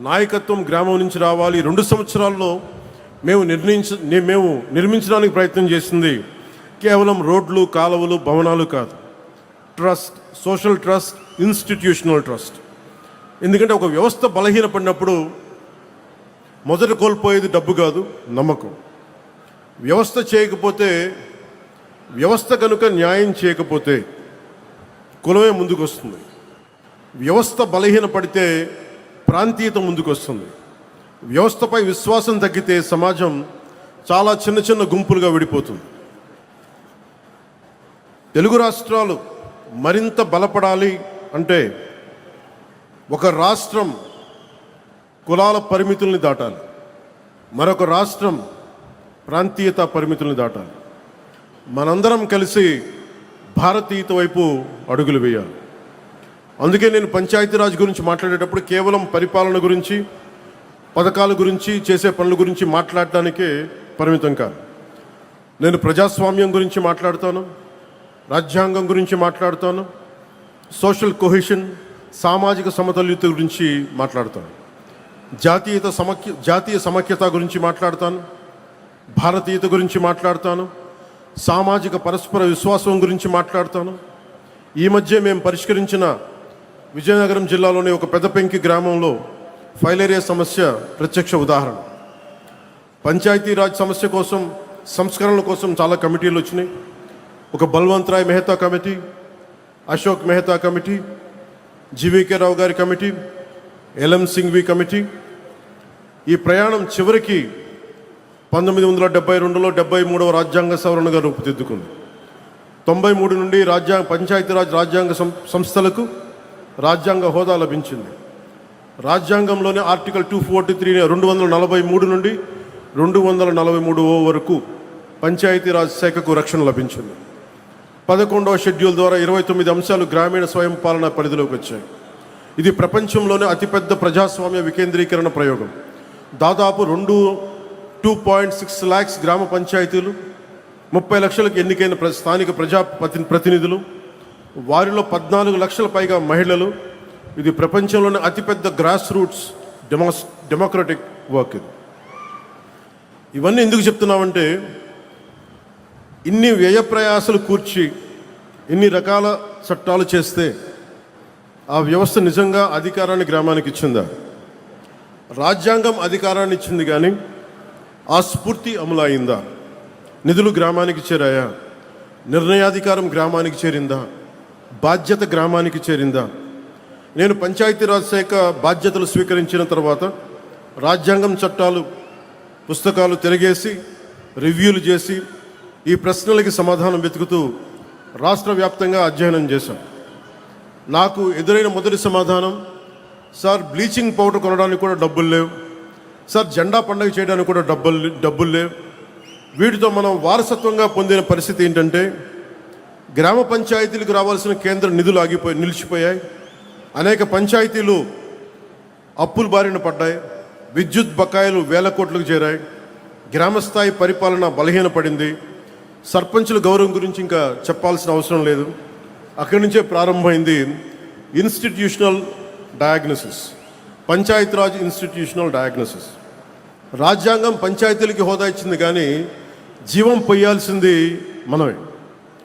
నాయకత్వం గ్రామం నుంచి రావాలి. 2 సంవత్సరాల్లో మేము నిర్మించడానికి ప్రయత్నం చేసింది కేవలం రోడ్లు, కాలువలు, భవనాలు కాదు. Trust, social trust, institutional trust. ఎందుకంటే ఒక వ్యవస్థ బలహీనపడినప్పుడు మొదట కోల్పోయేది డబ్బు కాదు, నమ్మకం. వ్యవస్థ చేయకపోతే, వ్యవస్థ కనుక న్యాయం చేయకపోతే కులమే ముందుకు వస్తుంది. వ్యవస్థ బలహీనపడితే ప్రాంతీయత ముందుకు వస్తుంది. వ్యవస్థపై విశ్వాసం తగ్గితే సమాజం చాలా చిన్న చిన్న గుంపులుగా విడిపోతుంది. తెలుగు రాష్ట్రాలు మరింత బలపడాలి అంటే ఒక రాష్ట్రం కులాల పరిమితుల్ని దాటాలి, మరొక రాష్ట్రం ప్రాంతీయత పరిమితుల్ని దాటాలి. మనందరం కలిసి భారతీయత వైపు అడుగులు వేయాలి. అందుకే నేను పంచాయతీరాజ్ గురించి మాట్లాడేటప్పుడు కేవలం పరిపాలన గురించి, పథకాల గురించి, చేసే పనుల గురించి మాట్లాడటానికే పరిమితం కాదు. నేను ప్రజాస్వామ్యం గురించి మాట్లాడతాను, రాజ్యాంగం గురించి మాట్లాడతాను, సోషల్ కొహెషన్, సామాజిక సమతుల్యత గురించి మాట్లాడతాను, జాతీయ సమైక్యత గురించి మాట్లాడతాను, భారతీయత గురించి మాట్లాడతాను, సామాజిక పరస్పర విశ్వాసం గురించి మాట్లాడతాను. ఈ మధ్య మేము పరిష్కరించిన విజయనగరం జిల్లాలోని ఒక పెద్దపెంకి గ్రామంలో ఫైలేరియా సమస్య ప్రత్యక్ష ఉదాహరణ. పంచాయతీరాజ్ సమస్య కోసం, సంస్కరణల కోసం చాలా కమిటీలు వచ్చినాయి. ఒక Balwant Rai Mehta committee, Ashok Mehta committee, GVK Rao గారి కమిటీ, ఎల్ఎం సింఘ్వి కమిటీ. ఈ ప్రయాణం చివరికి 1972లో 73వ రాజ్యాంగ సవరణగా రూపుదిద్దుకుంది. 93 నుండి పంచాయతీరాజ్ రాజ్యాంగ సంస్థలకు రాజ్యాంగ హోదా లభించింది. రాజ్యాంగంలోని ఆర్టికల్ 243 243 నుండి 243 వరకు పంచాయతీరాజ్ శాఖకు రక్షణ లభించింది. 11వ షెడ్యూల్ ద్వారా 29 అంశాలు గ్రామీణ స్వయం పాలన పరిధిలోకి వచ్చాయి. ఇది ప్రపంచంలోనే అతిపెద్ద ప్రజాస్వామ్య వికేంద్రీకరణ ప్రయోగం. దాదాపు 2.6 lakhs గ్రామ పంచాయతీలు, 30 లక్షలకు ఎన్నికైన స్థానిక ప్రతినిధులు, వారిలో 14 లక్షల పైగా మహిళలు. ఇది ప్రపంచంలోనే అతిపెద్ద గ్రాస్ రూట్స్ డెమోక్రటిక్ వర్క్. ఇవన్నీ ఎందుకు చెప్తున్నామంటే, ఇన్ని వ్యయ ప్రయాసాలు కూర్చి ఇన్ని రకాల చట్టాలు చేస్తే ఆ వ్యవస్థ నిజంగా అధికారాన్ని గ్రామానికి ఇచ్చిందా? రాజ్యాంగం అధికారాన్ని ఇచ్చింది, కానీ ఆ స్ఫూర్తి అమలు అయిందా? నిధులు గ్రామానికి చేరాయా? నిర్ణయాధికారం గ్రామానికి చేరిందా? బాధ్యత గ్రామానికి చేరిందా? నేను పంచాయతీరాజ్ శాఖ బాధ్యతలు స్వీకరించిన తర్వాత రాజ్యాంగం చట్టాలు పుస్తకాలు తిరగేసి రివ్యూలు చేసి ఈ ప్రశ్నలకి సమాధానం వెతుకుతూ రాష్ట్ర వ్యాప్తంగా అధ్యయనం చేశాం. నాకు ఎదురైన మొదటి సమాధానం, సార్ బ్లీచింగ్ పౌడర్ కొనడానికి కూడా డబ్బులు లేవు, సార్ జెండా పండుగ చేయడానికి కూడా డబ్బులు లేవు. వీటితో మనం వారసత్వంగా పొందిన పరిస్థితి ఏంటంటే, గ్రామ పంచాయతీలకు రావాల్సిన కేంద్ర నిధులు నిలిచిపోయాయి. అనేక పంచాయతీలు అప్పుల బారిన పడ్డాయి. విద్యుత్ బకాయిలు వేల కోట్లకు చేరాయి. గ్రామస్థాయి పరిపాలన బలహీనపడింది. సర్పంచుల గౌరవం గురించి ఇంకా చెప్పాల్సిన అవసరం లేదు. అక్కడి నుంచే ప్రారంభమైంది institutional diagnosis, Panchayati Raj institutional diagnosis. రాజ్యాంగం పంచాయతీలకి హోదా ఇచ్చింది, కానీ జీవం పొయ్యాల్సింది మనమే.